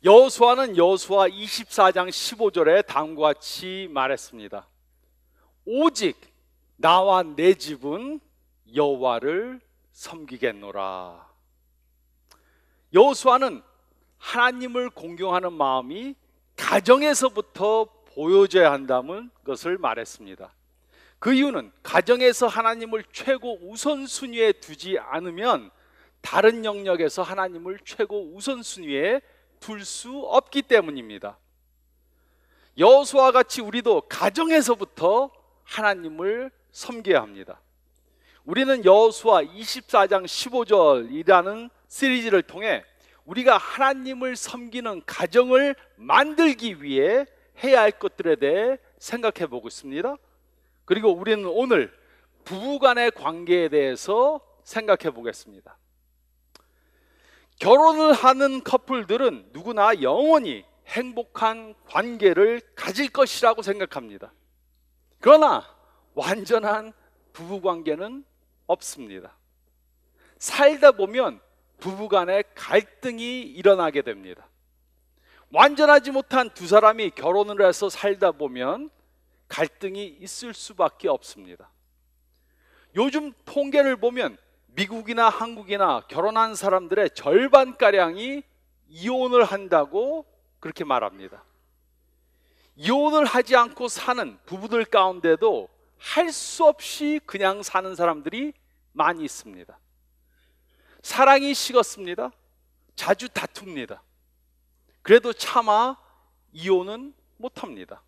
여호수아는 여호수아 24장 15절에 다음과 같이 말했습니다. 오직 나와 내 집은 여호와를 섬기겠노라. 여호수아는 하나님을 공경하는 마음이 가정에서부터 보여져야 한다는 것을 말했습니다. 그 이유는 가정에서 하나님을 최고 우선순위에 두지 않으면 다른 영역에서 하나님을 최고 우선순위에 둘 수 없기 때문입니다. 여호수아와 같이 우리도 가정에서부터 하나님을 섬겨야 합니다. 우리는 여호수아 24장 15절이라는 시리즈를 통해 우리가 하나님을 섬기는 가정을 만들기 위해 해야 할 것들에 대해 생각해 보고 있습니다. 그리고 우리는 오늘 부부간의 관계에 대해서 생각해 보겠습니다. 결혼을 하는 커플들은 누구나 영원히 행복한 관계를 가질 것이라고 생각합니다. 그러나 완전한 부부관계는 없습니다. 살다 보면 부부간에 갈등이 일어나게 됩니다. 완전하지 못한 두 사람이 결혼을 해서 살다 보면 갈등이 있을 수밖에 없습니다. 요즘 통계를 보면 미국이나 한국이나 결혼한 사람들의 절반가량이 이혼을 한다고 그렇게 말합니다. 이혼을 하지 않고 사는 부부들 가운데도 할 수 없이 그냥 사는 사람들이 많이 있습니다. 사랑이 식었습니다. 자주 다툽니다. 그래도 차마 이혼은 못합니다.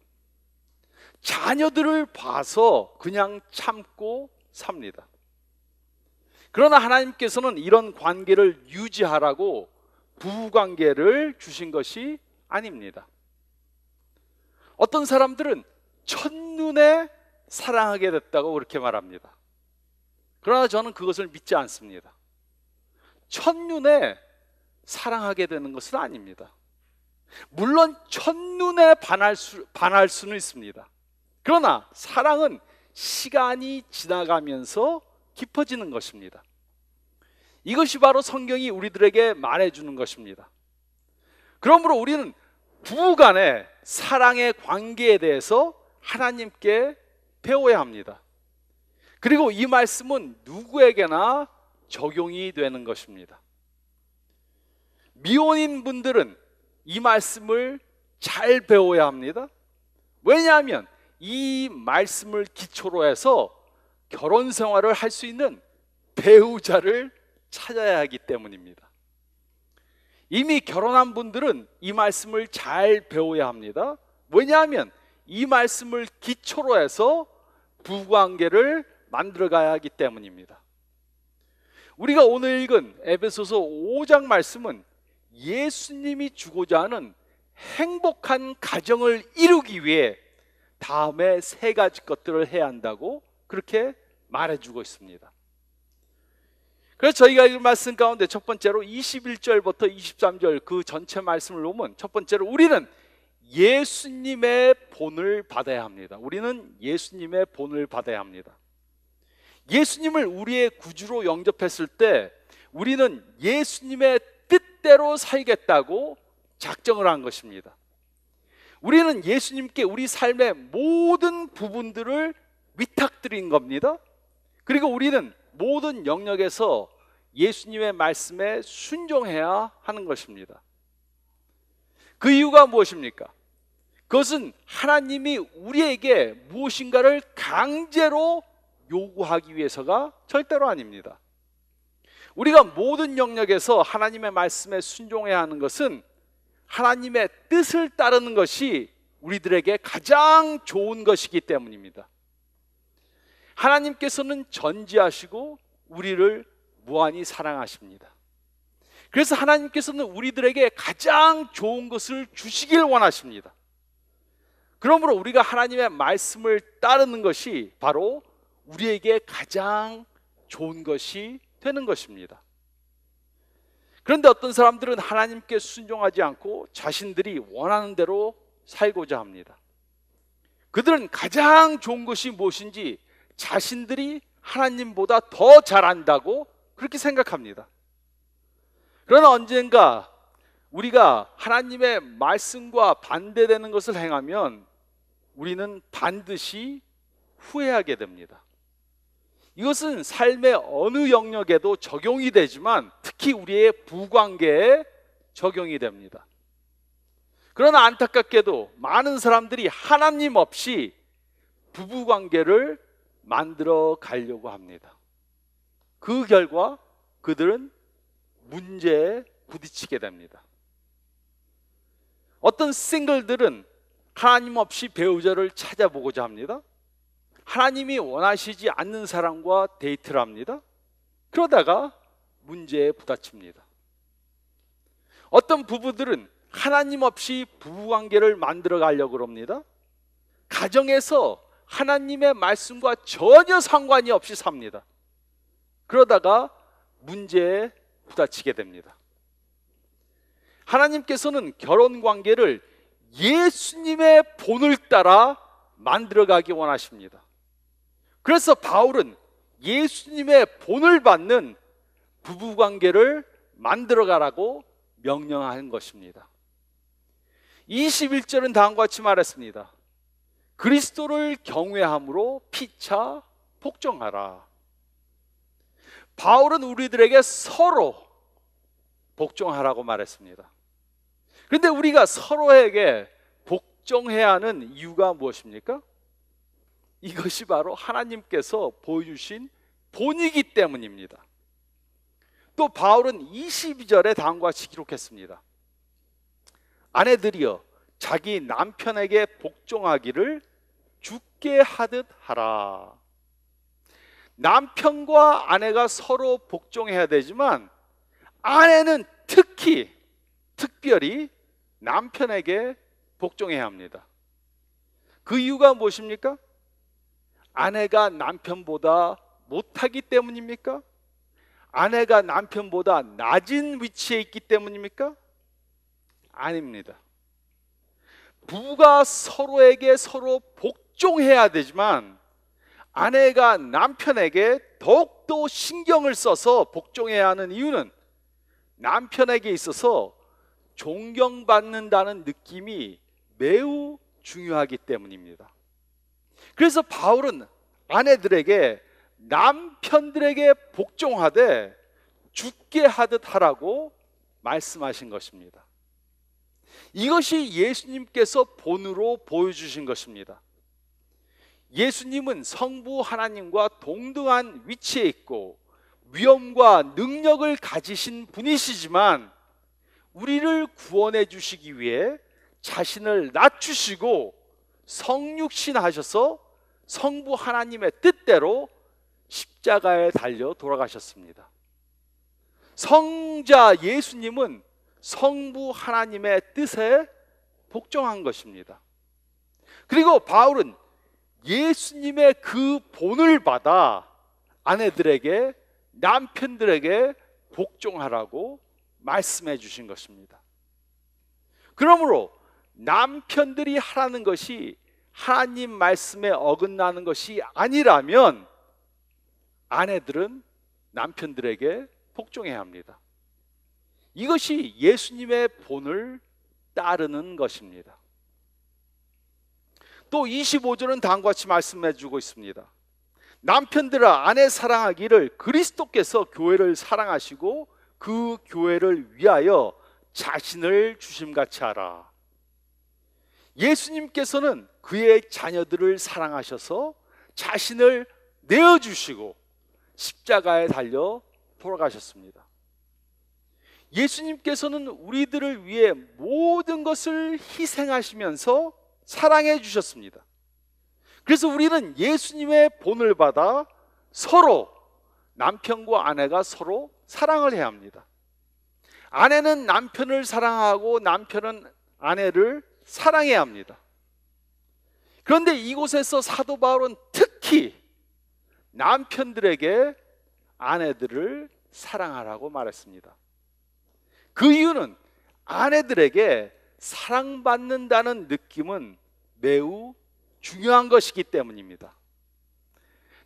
자녀들을 봐서 그냥 참고 삽니다. 그러나 하나님께서는 이런 관계를 유지하라고 부부관계를 주신 것이 아닙니다. 어떤 사람들은 첫눈에 사랑하게 됐다고 그렇게 말합니다. 그러나 저는 그것을 믿지 않습니다. 첫눈에 사랑하게 되는 것은 아닙니다. 물론 첫눈에 반할 수는 있습니다. 그러나 사랑은 시간이 지나가면서 깊어지는 것입니다. 이것이 바로 성경이 우리들에게 말해주는 것입니다. 그러므로 우리는 부부간의 사랑의 관계에 대해서 하나님께 배워야 합니다. 그리고 이 말씀은 누구에게나 적용이 되는 것입니다. 미혼인 분들은 이 말씀을 잘 배워야 합니다. 왜냐하면 이 말씀을 기초로 해서 결혼 생활을 할 수 있는 배우자를 찾아야 하기 때문입니다. 이미 결혼한 분들은 이 말씀을 잘 배워야 합니다. 왜냐하면 이 말씀을 기초로 해서 부부관계를 만들어가야 하기 때문입니다. 우리가 오늘 읽은 에베소서 5장 말씀은 예수님이 주고자 하는 행복한 가정을 이루기 위해 다음에 세 가지 것들을 해야 한다고 그렇게 말해주고 있습니다. 그래서 저희가 읽은 말씀 가운데 첫 번째로 21절부터 23절 그 전체 말씀을 보면 첫 번째로 우리는 예수님의 본을 받아야 합니다. 우리는 예수님의 본을 받아야 합니다. 예수님을 우리의 구주로 영접했을 때 우리는 예수님의 뜻대로 살겠다고 작정을 한 것입니다. 우리는 예수님께 우리 삶의 모든 부분들을 위탁드린 겁니다. 그리고 우리는 모든 영역에서 예수님의 말씀에 순종해야 하는 것입니다. 그 이유가 무엇입니까? 그것은 하나님이 우리에게 무엇인가를 강제로 요구하기 위해서가 절대로 아닙니다. 우리가 모든 영역에서 하나님의 말씀에 순종해야 하는 것은 하나님의 뜻을 따르는 것이 우리들에게 가장 좋은 것이기 때문입니다. 하나님께서는 전지하시고 우리를 무한히 사랑하십니다. 그래서 하나님께서는 우리들에게 가장 좋은 것을 주시길 원하십니다. 그러므로 우리가 하나님의 말씀을 따르는 것이 바로 우리에게 가장 좋은 것이 되는 것입니다. 그런데 어떤 사람들은 하나님께 순종하지 않고 자신들이 원하는 대로 살고자 합니다. 그들은 가장 좋은 것이 무엇인지 자신들이 하나님보다 더 잘한다고 그렇게 생각합니다. 그러나 언젠가 우리가 하나님의 말씀과 반대되는 것을 행하면 우리는 반드시 후회하게 됩니다. 이것은 삶의 어느 영역에도 적용이 되지만 특히 우리의 부관계에 적용이 됩니다. 그러나 안타깝게도 많은 사람들이 하나님 없이 부부관계를 만들어 가려고 합니다. 그 결과 그들은 문제에 부딪히게 됩니다. 어떤 싱글들은 하나님 없이 배우자를 찾아보고자 합니다. 하나님이 원하시지 않는 사람과 데이트를 합니다. 그러다가 문제에 부딪힙니다. 어떤 부부들은 하나님 없이 부부관계를 만들어 가려고 합니다. 가정에서 하나님의 말씀과 전혀 상관이 없이 삽니다. 그러다가 문제에 부딪히게 됩니다. 하나님께서는 결혼관계를 예수님의 본을 따라 만들어가기 원하십니다. 그래서 바울은 예수님의 본을 받는 부부관계를 만들어가라고 명령한 것입니다. 21절은 다음과 같이 말했습니다. 그리스도를 경외함으로 피차 복종하라. 바울은 우리들에게 서로 복종하라고 말했습니다. 그런데 우리가 서로에게 복종해야 하는 이유가 무엇입니까? 이것이 바로 하나님께서 보여주신 본이기 때문입니다. 또 바울은 22절에 다음과 같이 기록했습니다. 아내들이여 자기 남편에게 복종하기를 주께 하듯 하라. 남편과 아내가 서로 복종해야 되지만 아내는 특별히 남편에게 복종해야 합니다. 그 이유가 무엇입니까? 아내가 남편보다 못하기 때문입니까? 아내가 남편보다 낮은 위치에 있기 때문입니까? 아닙니다. 부부가 서로에게 서로 복종해야 되지만 아내가 남편에게 더욱더 신경을 써서 복종해야 하는 이유는 남편에게 있어서 존경받는다는 느낌이 매우 중요하기 때문입니다. 그래서 바울은 아내들에게 남편들에게 복종하되 주께 하듯 하라고 말씀하신 것입니다. 이것이 예수님께서 본으로 보여주신 것입니다. 예수님은 성부 하나님과 동등한 위치에 있고 위엄과 능력을 가지신 분이시지만 우리를 구원해 주시기 위해 자신을 낮추시고 성육신 하셔서 성부 하나님의 뜻대로 십자가에 달려 돌아가셨습니다. 성자 예수님은 성부 하나님의 뜻에 복종한 것입니다. 그리고 바울은 예수님의 그 본을 받아 아내들에게 남편들에게 복종하라고 말씀해 주신 것입니다. 그러므로 남편들이 하라는 것이 하나님 말씀에 어긋나는 것이 아니라면 아내들은 남편들에게 복종해야 합니다. 이것이 예수님의 본을 따르는 것입니다. 또 25절은 다음과 같이 말씀해 주고 있습니다. 남편들아 아내 사랑하기를 그리스도께서 교회를 사랑하시고 그 교회를 위하여 자신을 주심같이 하라. 예수님께서는 그의 자녀들을 사랑하셔서 자신을 내어주시고 십자가에 달려 돌아가셨습니다. 예수님께서는 우리들을 위해 모든 것을 희생하시면서 사랑해 주셨습니다. 그래서 우리는 예수님의 본을 받아 서로 남편과 아내가 서로 사랑을 해야 합니다. 아내는 남편을 사랑하고 남편은 아내를 사랑해야 합니다. 그런데 이곳에서 사도 바울은 특히 남편들에게 아내들을 사랑하라고 말했습니다. 그 이유는 아내들에게 사랑받는다는 느낌은 매우 중요한 것이기 때문입니다.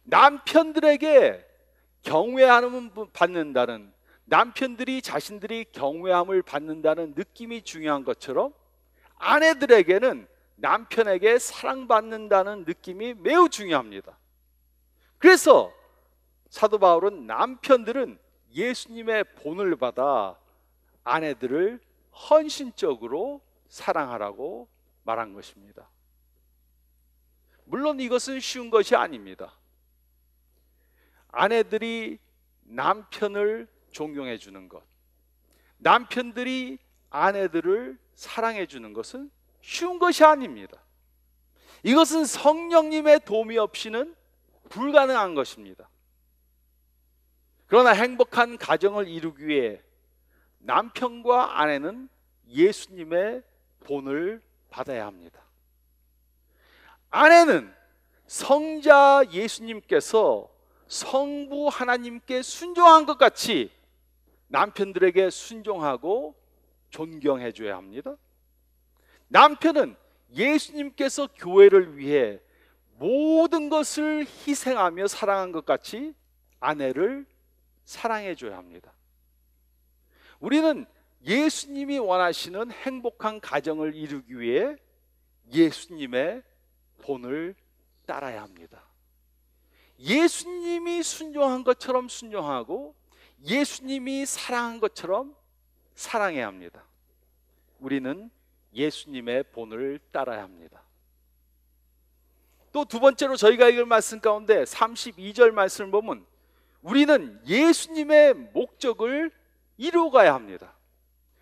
남편들에게 경외하는 받는다는, 남편들이 자신들이 경외함을 받는다는 느낌이 중요한 것처럼 아내들에게는 남편에게 사랑받는다는 느낌이 매우 중요합니다. 그래서 사도 바울은 남편들은 예수님의 본을 받아 아내들을 헌신적으로 사랑하라고 말한 것입니다. 물론 이것은 쉬운 것이 아닙니다. 아내들이 남편을 존경해 주는 것, 남편들이 아내들을 사랑해 주는 것은 쉬운 것이 아닙니다. 이것은 성령님의 도움이 없이는 불가능한 것입니다. 그러나 행복한 가정을 이루기 위해 남편과 아내는 예수님의 본을 받아야 합니다. 아내는 성자 예수님께서 성부 하나님께 순종한 것 같이 남편들에게 순종하고 존경해 줘야 합니다. 남편은 예수님께서 교회를 위해 모든 것을 희생하며 사랑한 것 같이 아내를 사랑해 줘야 합니다. 우리는 예수님이 원하시는 행복한 가정을 이루기 위해 예수님의 본을 따라야 합니다. 예수님이 순종한 것처럼 순종하고 예수님이 사랑한 것처럼 사랑해야 합니다. 우리는 예수님의 본을 따라야 합니다. 또 두 번째로 저희가 읽을 말씀 가운데 32절 말씀을 보면 우리는 예수님의 목적을 이루어가야 합니다.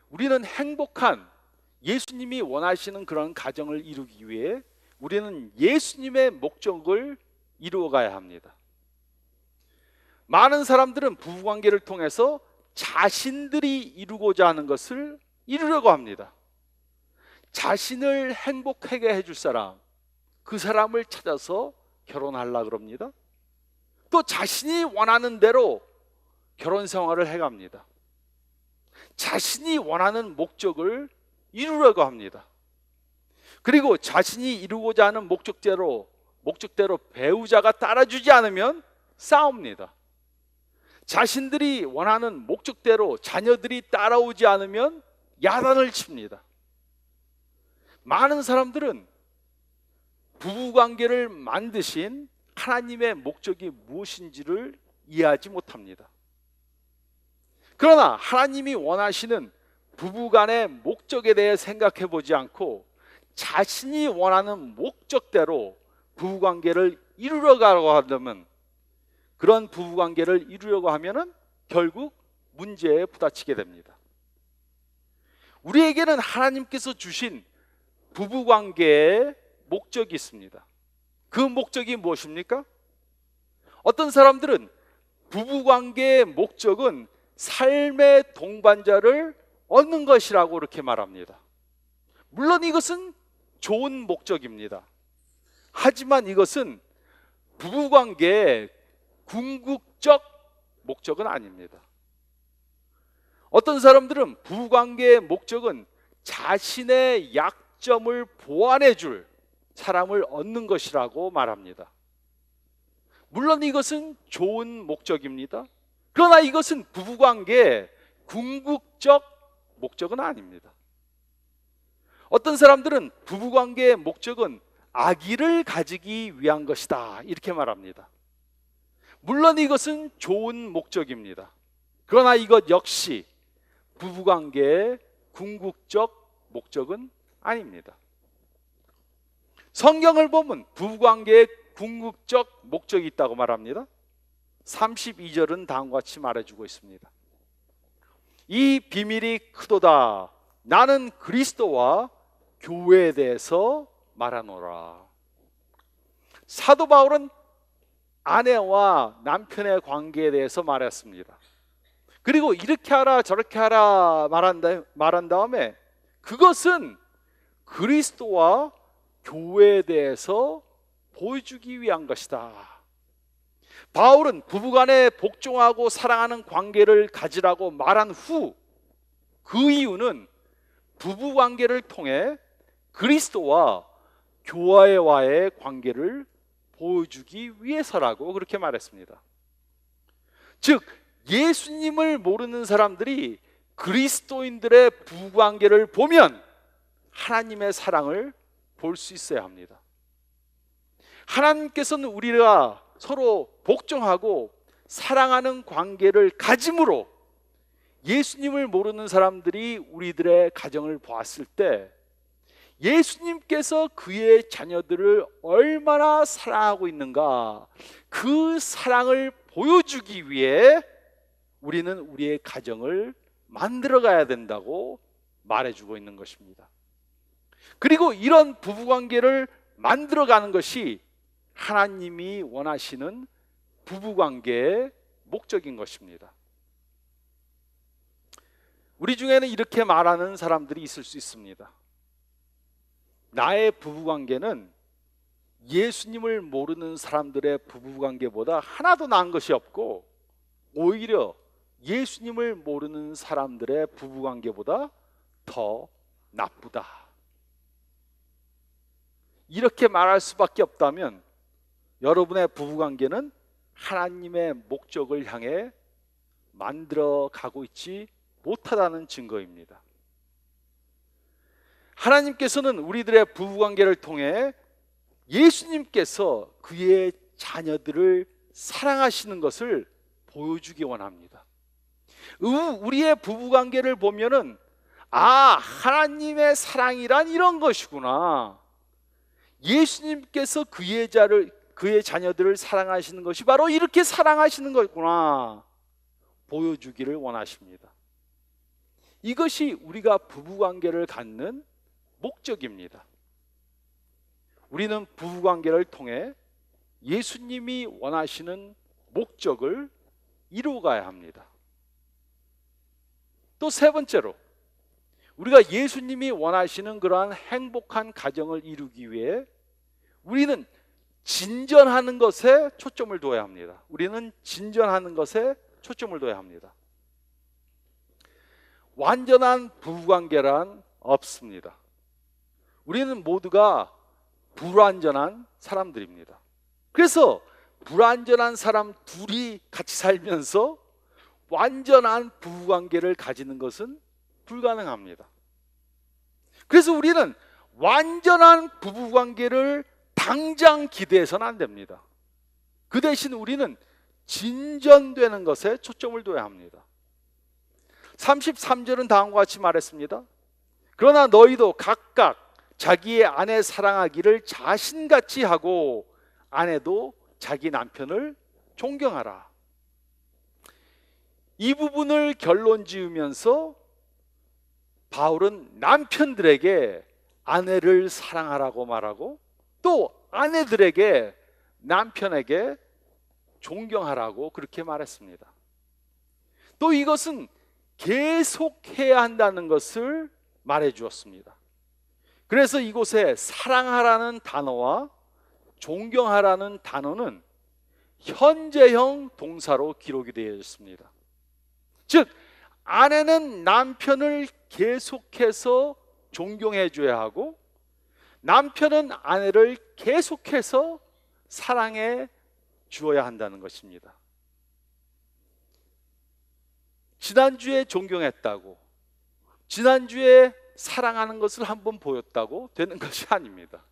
우리는 행복한 예수님이 원하시는 그런 가정을 이루기 위해 우리는 예수님의 목적을 이루어가야 합니다. 많은 사람들은 부부관계를 통해서 자신들이 이루고자 하는 것을 이루려고 합니다. 자신을 행복하게 해줄 사람, 그 사람을 찾아서 결혼하려고 그럽니다. 또 자신이 원하는 대로 결혼 생활을 해갑니다. 자신이 원하는 목적을 이루려고 합니다. 그리고 자신이 이루고자 하는 목적대로 배우자가 따라주지 않으면 싸웁니다. 자신들이 원하는 목적대로 자녀들이 따라오지 않으면 야단을 칩니다. 많은 사람들은 부부관계를 만드신 하나님의 목적이 무엇인지를 이해하지 못합니다. 그러나 하나님이 원하시는 부부간의 목적에 대해 생각해 보지 않고 자신이 원하는 목적대로 부부관계를 이루려고 하려면, 그런 부부관계를 이루려고 하면은 결국 문제에 부딪히게 됩니다. 우리에게는 하나님께서 주신 부부관계의 목적이 있습니다. 그 목적이 무엇입니까? 어떤 사람들은 부부관계의 목적은 삶의 동반자를 얻는 것이라고 그렇게 말합니다. 물론 이것은 좋은 목적입니다. 하지만 이것은 부부관계의 궁극적 목적은 아닙니다. 어떤 사람들은 부부관계의 목적은 자신의 약점을 보완해 줄 사람을 얻는 것이라고 말합니다. 물론 이것은 좋은 목적입니다. 그러나 이것은 부부관계의 궁극적 목적은 아닙니다. 어떤 사람들은 부부관계의 목적은 아기를 가지기 위한 것이다, 이렇게 말합니다. 물론 이것은 좋은 목적입니다. 그러나 이것 역시 부부관계의 궁극적 목적은 아닙니다. 성경을 보면 부부관계의 궁극적 목적이 있다고 말합니다. 32절은 다음과 같이 말해주고 있습니다. 이 비밀이 크도다. 나는 그리스도와 교회에 대해서 말하노라. 사도 바울은 아내와 남편의 관계에 대해서 말했습니다. 그리고 이렇게 하라 저렇게 하라 말한 다음에 그것은 그리스도와 교회에 대해서 보여주기 위한 것이다. 바울은 부부간에 복종하고 사랑하는 관계를 가지라고 말한 후 그 이유는 부부관계를 통해 그리스도와 교회와의 관계를 보여주기 위해서라고 그렇게 말했습니다. 즉 예수님을 모르는 사람들이 그리스도인들의 부부관계를 보면 하나님의 사랑을 볼 수 있어야 합니다. 하나님께서는 우리가 서로 복종하고 사랑하는 관계를 가짐으로 예수님을 모르는 사람들이 우리들의 가정을 보았을 때 예수님께서 그의 자녀들을 얼마나 사랑하고 있는가, 그 사랑을 보여주기 위해 우리는 우리의 가정을 만들어 가야 된다고 말해주고 있는 것입니다. 그리고 이런 부부관계를 만들어 가는 것이 하나님이 원하시는 부부관계의 목적인 것입니다. 우리 중에는 이렇게 말하는 사람들이 있을 수 있습니다. 나의 부부관계는 예수님을 모르는 사람들의 부부관계보다 하나도 나은 것이 없고 오히려 예수님을 모르는 사람들의 부부관계보다 더 나쁘다. 이렇게 말할 수밖에 없다면 여러분의 부부관계는 하나님의 목적을 향해 만들어 가고 있지 못하다는 증거입니다. 하나님께서는 우리들의 부부관계를 통해 예수님께서 그의 자녀들을 사랑하시는 것을 보여주기 원합니다. 우리의 부부관계를 보면은 하나님의 사랑이란 이런 것이구나, 예수님께서 그의 자녀들을 사랑하시는 것이 바로 이렇게 사랑하시는 거구나 보여주기를 원하십니다. 이것이 우리가 부부관계를 갖는 목적입니다. 우리는 부부관계를 통해 예수님이 원하시는 목적을 이루어가야 합니다. 또 세 번째로, 우리가 예수님이 원하시는 그러한 행복한 가정을 이루기 위해 우리는 진전하는 것에 초점을 둬야 합니다. 우리는 진전하는 것에 초점을 둬야 합니다. 완전한 부부관계란 없습니다. 우리는 모두가 불완전한 사람들입니다. 그래서 불완전한 사람 둘이 같이 살면서 완전한 부부관계를 가지는 것은 불가능합니다. 그래서 우리는 완전한 부부관계를 당장 기대해서는 안 됩니다. 그 대신 우리는 진전되는 것에 초점을 둬야 합니다. 33절은 다음과 같이 말했습니다. 그러나 너희도 각각 자기의 아내 사랑하기를 자신같이 하고 아내도 자기 남편을 존경하라. 이 부분을 결론 지으면서 바울은 남편들에게 아내를 사랑하라고 말하고 또 아내들에게 남편에게 존경하라고 그렇게 말했습니다. 또 이것은 계속해야 한다는 것을 말해 주었습니다. 그래서 이곳에 사랑하라는 단어와 존경하라는 단어는 현재형 동사로 기록이 되어 있습니다. 즉, 아내는 남편을 계속해서 존경해 줘야 하고 남편은 아내를 계속해서 사랑해 주어야 한다는 것입니다. 지난주에 존경했다고, 지난주에 사랑하는 것을 한번 보였다고 되는 것이 아닙니다.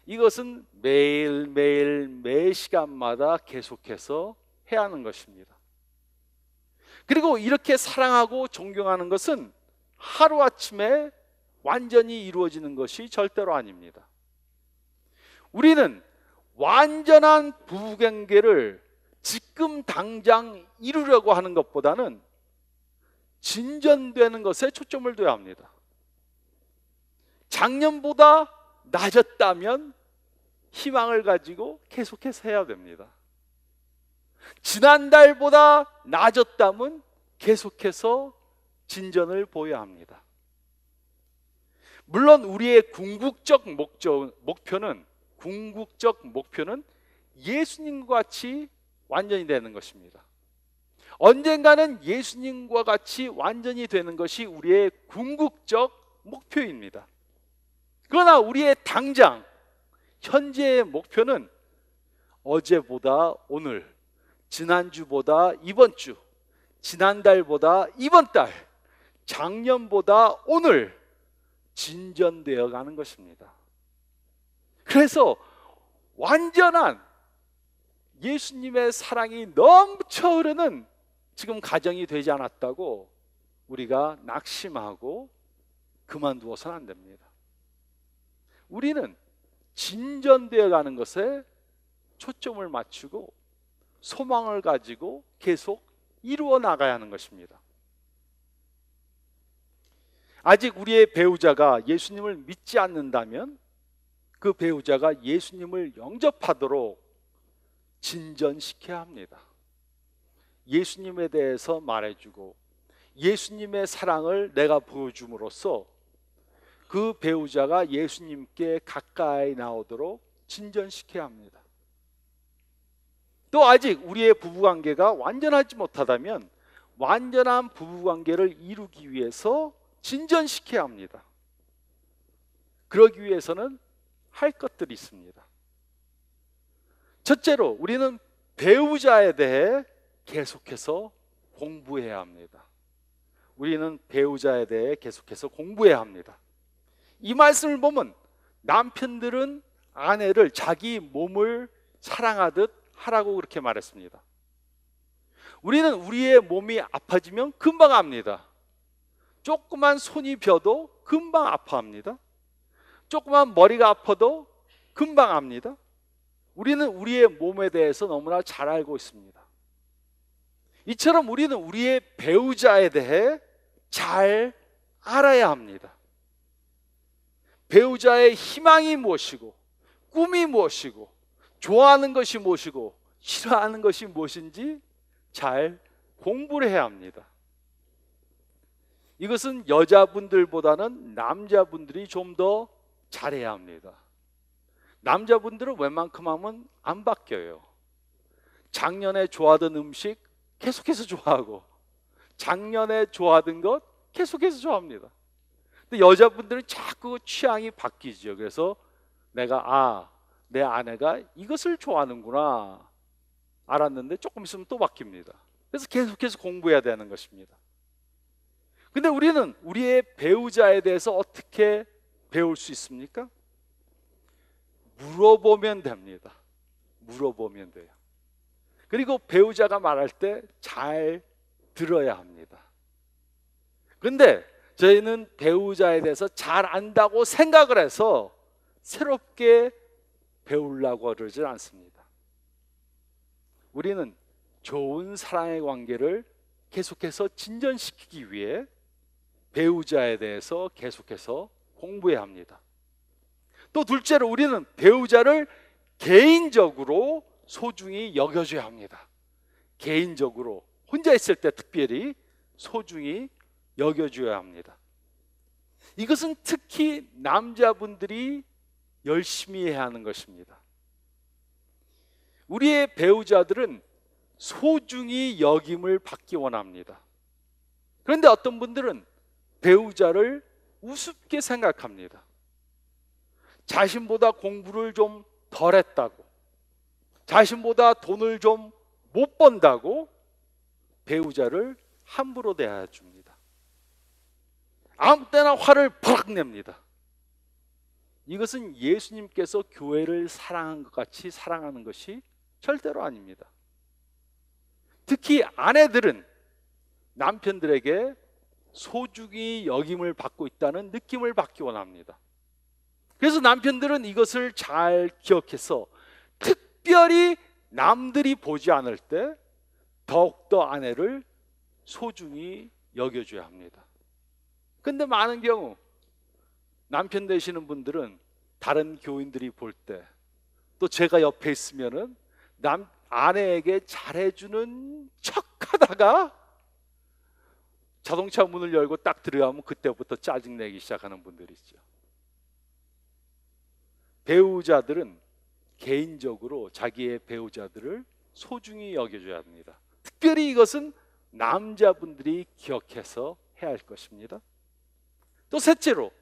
이것은 매일매일 매 시간마다 계속해서 해야 하는 것입니다. 그리고 이렇게 사랑하고 존경하는 것은 하루아침에 완전히 이루어지는 것이 절대로 아닙니다. 우리는 완전한 부부관계를 지금 당장 이루려고 하는 것보다는 진전되는 것에 초점을 둬야 합니다. 작년보다 낮았다면 희망을 가지고 계속해서 해야 됩니다. 지난달보다 낮았다면 계속해서 진전을 보여야 합니다. 물론 우리의 궁극적 목표는 예수님과 같이 완전히 되는 것입니다. 언젠가는 예수님과 같이 완전히 되는 것이 우리의 궁극적 목표입니다. 그러나 우리의 당장 현재의 목표는 어제보다 오늘 지난주보다 이번 주, 지난달보다 이번 달, 작년보다 오늘 진전되어 가는 것입니다. 그래서 완전한 예수님의 사랑이 넘쳐 흐르는 지금 가정이 되지 않았다고 우리가 낙심하고 그만두어서는 안 됩니다. 우리는 진전되어 가는 것에 초점을 맞추고 소망을 가지고 계속 이루어 나가야 하는 것입니다. 아직 우리의 배우자가 예수님을 믿지 않는다면 그 배우자가 예수님을 영접하도록 진전시켜야 합니다. 예수님에 대해서 말해주고 예수님의 사랑을 내가 보여줌으로써 그 배우자가 예수님께 가까이 나오도록 진전시켜야 합니다. 또 아직 우리의 부부관계가 완전하지 못하다면 완전한 부부관계를 이루기 위해서 진전시켜야 합니다. 그러기 위해서는 할 것들이 있습니다. 첫째로 우리는 배우자에 대해 계속해서 공부해야 합니다. 우리는 배우자에 대해 계속해서 공부해야 합니다. 이 말씀을 보면 남편들은 아내를 자기 몸을 사랑하듯 하라고 그렇게 말했습니다. 우리는 우리의 몸이 아파지면 금방 압니다. 조그만 손이 벼도 금방 아파합니다. 조그만 머리가 아파도 금방 압니다. 우리는 우리의 몸에 대해서 너무나 잘 알고 있습니다. 이처럼 우리는 우리의 배우자에 대해 잘 알아야 합니다. 배우자의 희망이 무엇이고 꿈이 무엇이고 좋아하는 것이 무엇이고 싫어하는 것이 무엇인지 잘 공부를 해야 합니다. 이것은 여자분들보다는 남자분들이 좀 더 잘해야 합니다. 남자분들은 웬만큼 하면 안 바뀌어요. 작년에 좋아하던 음식 계속해서 좋아하고 작년에 좋아하던 것 계속해서 좋아합니다. 근데 여자분들은 자꾸 취향이 바뀌죠. 그래서 내가 내 아내가 이것을 좋아하는구나 알았는데 조금 있으면 또 바뀝니다. 그래서 계속해서 공부해야 되는 것입니다. 근데 우리는 우리의 배우자에 대해서 어떻게 배울 수 있습니까? 물어보면 됩니다. 물어보면 돼요. 그리고 배우자가 말할 때 잘 들어야 합니다. 근데 저희는 배우자에 대해서 잘 안다고 생각을 해서 새롭게 배우려고 그러지 않습니다. 우리는 좋은 사랑의 관계를 계속해서 진전시키기 위해 배우자에 대해서 계속해서 공부해야 합니다. 또 둘째로 우리는 배우자를 개인적으로 소중히 여겨줘야 합니다. 개인적으로 혼자 있을 때 특별히 소중히 여겨줘야 합니다. 이것은 특히 남자분들이 열심히 해야 하는 것입니다. 우리의 배우자들은 소중히 여김을 받기 원합니다. 그런데 어떤 분들은 배우자를 우습게 생각합니다. 자신보다 공부를 좀 덜 했다고, 자신보다 돈을 좀 못 번다고 배우자를 함부로 대해줍니다. 아무 때나 화를 팍 냅니다. 이것은 예수님께서 교회를 사랑한 것 같이 사랑하는 것이 절대로 아닙니다. 특히 아내들은 남편들에게 소중히 여김을 받고 있다는 느낌을 받기 원합니다. 그래서 남편들은 이것을 잘 기억해서 특별히 남들이 보지 않을 때 더욱더 아내를 소중히 여겨줘야 합니다. 근데 많은 경우 남편 되시는 분들은 다른 교인들이 볼 때, 또 제가 옆에 있으면은 아내에게 잘해주는 척하다가 자동차 문을 열고 딱 들어가면 그때부터 짜증내기 시작하는 분들이 있죠. 배우자들은 개인적으로 자기의 배우자들을 소중히 여겨줘야 합니다. 특별히 이것은 남자분들이 기억해서 해야 할 것입니다. 또 셋째로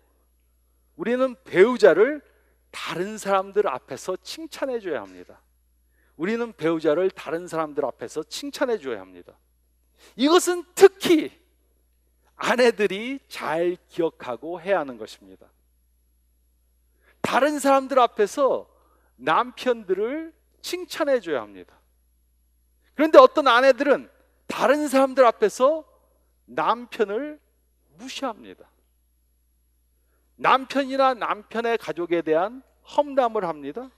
우리는 배우자를 다른 사람들 앞에서 칭찬해 줘야 합니다. 우리는 배우자를 다른 사람들 앞에서 칭찬해 줘야 합니다. 이것은 특히 아내들이 잘 기억하고 해야 하는 것입니다. 다른 사람들 앞에서 남편들을 칭찬해 줘야 합니다. 그런데 어떤 아내들은 다른 사람들 앞에서 남편을 무시합니다. 남편이나 남편의 가족에 대한 험담을 합니다.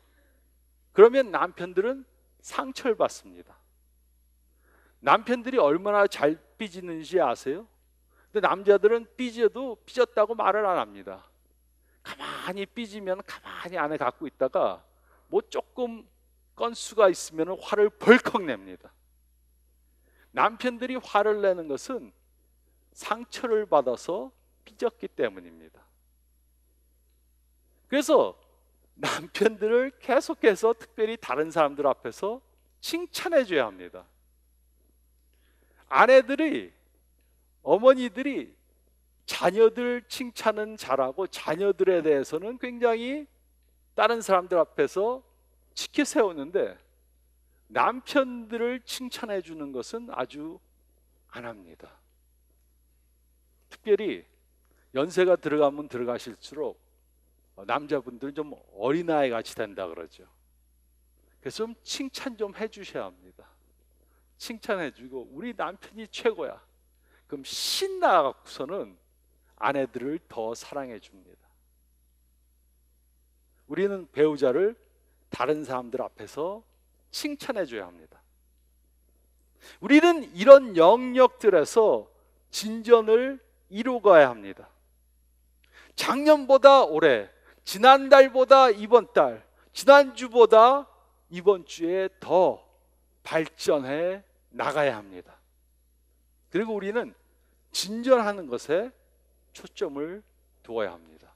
그러면 남편들은 상처를 받습니다. 남편들이 얼마나 잘 삐지는지 아세요? 근데 남자들은 삐져도 삐졌다고 말을 안 합니다. 가만히 삐지면 가만히 안에 갖고 있다가 뭐 조금 건수가 있으면 화를 벌컥 냅니다. 남편들이 화를 내는 것은 상처를 받아서 삐졌기 때문입니다. 그래서 남편들을 계속해서 특별히 다른 사람들 앞에서 칭찬해 줘야 합니다. 아내들이, 어머니들이 자녀들 칭찬은 잘하고 자녀들에 대해서는 굉장히 다른 사람들 앞에서 지켜 세우는데 남편들을 칭찬해 주는 것은 아주 안 합니다. 특별히 연세가 들어가면 들어가실수록 남자분들은 좀 어린아이 같이 된다 그러죠. 그래서 좀 칭찬 좀 해주셔야 합니다. 칭찬해주고 우리 남편이 최고야. 그럼 신나갖고서는 아내들을 더 사랑해 줍니다. 우리는 배우자를 다른 사람들 앞에서 칭찬해 줘야 합니다. 우리는 이런 영역들에서 진전을 이루어가야 합니다. 작년보다 올해, 지난달보다 이번 달, 지난주보다 이번 주에 더 발전해 나가야 합니다. 그리고 우리는 진전하는 것에 초점을 두어야 합니다.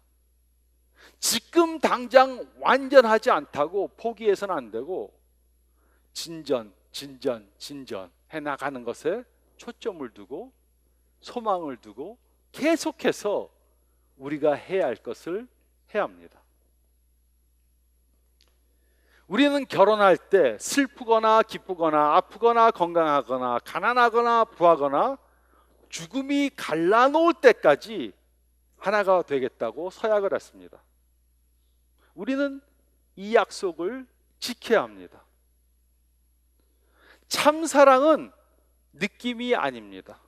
지금 당장 완전하지 않다고 포기해서는 안 되고 진전 해 나가는 것에 초점을 두고 소망을 두고 계속해서 우리가 해야 할 것을 해야 합니다. 우리는 결혼할 때 슬프거나 기쁘거나 아프거나 건강하거나 가난하거나 부하거나 죽음이 갈라놓을 때까지 하나가 되겠다고 서약을 했습니다. 우리는 이 약속을 지켜야 합니다. 참사랑은 느낌이 아닙니다.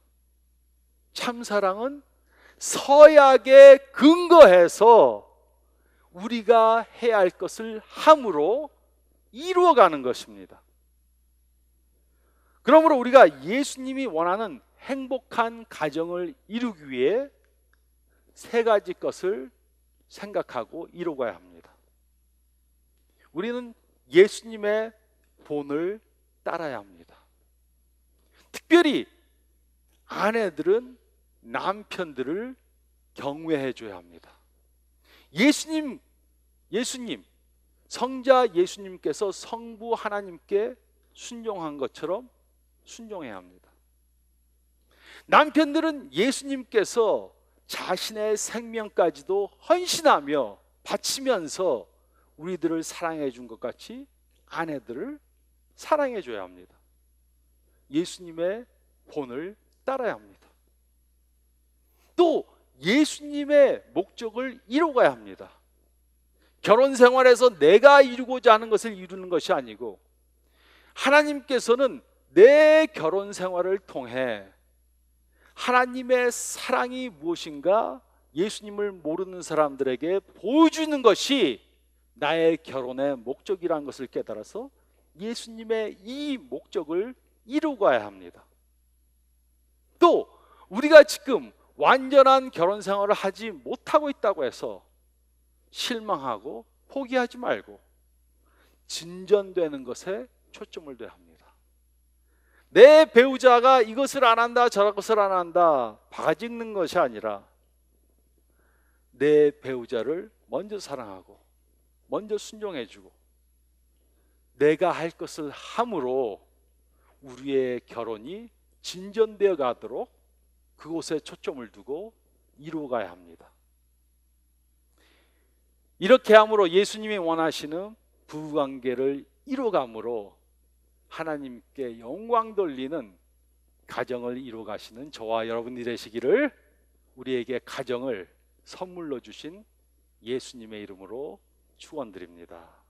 참사랑은 서약에 근거해서 우리가 해야 할 것을 함으로 이루어가는 것입니다. 그러므로 우리가 예수님이 원하는 행복한 가정을 이루기 위해 세 가지 것을 생각하고 이루어가야 합니다. 우리는 예수님의 본을 따라야 합니다. 특별히 아내들은 남편들을 경외해 줘야 합니다. 예수님 성자 예수님께서 성부 하나님께 순종한 것처럼 순종해야 합니다. 남편들은 예수님께서 자신의 생명까지도 헌신하며 바치면서 우리들을 사랑해 준 것 같이 아내들을 사랑해 줘야 합니다. 예수님의 본을 따라야 합니다. 또 예수님의 목적을 이루어가야 합니다. 결혼 생활에서 내가 이루고자 하는 것을 이루는 것이 아니고 하나님께서는 내 결혼 생활을 통해 하나님의 사랑이 무엇인가 예수님을 모르는 사람들에게 보여주는 것이 나의 결혼의 목적이라는 것을 깨달아서 예수님의 이 목적을 이루어가야 합니다. 또 우리가 지금 완전한 결혼 생활을 하지 못하고 있다고 해서 실망하고 포기하지 말고 진전되는 것에 초점을 둬야 합니다. 내 배우자가 이것을 안 한다 저것을 안 한다 바가지 긁는 것이 아니라 내 배우자를 먼저 사랑하고 먼저 순종해주고 내가 할 것을 함으로 우리의 결혼이 진전되어 가도록 그곳에 초점을 두고 이루어가야 합니다. 이렇게 함으로 예수님이 원하시는 부부관계를 이루어감으로 하나님께 영광 돌리는 가정을 이루어 가시는 저와 여러분이 되시기를 우리에게 가정을 선물로 주신 예수님의 이름으로 축원드립니다.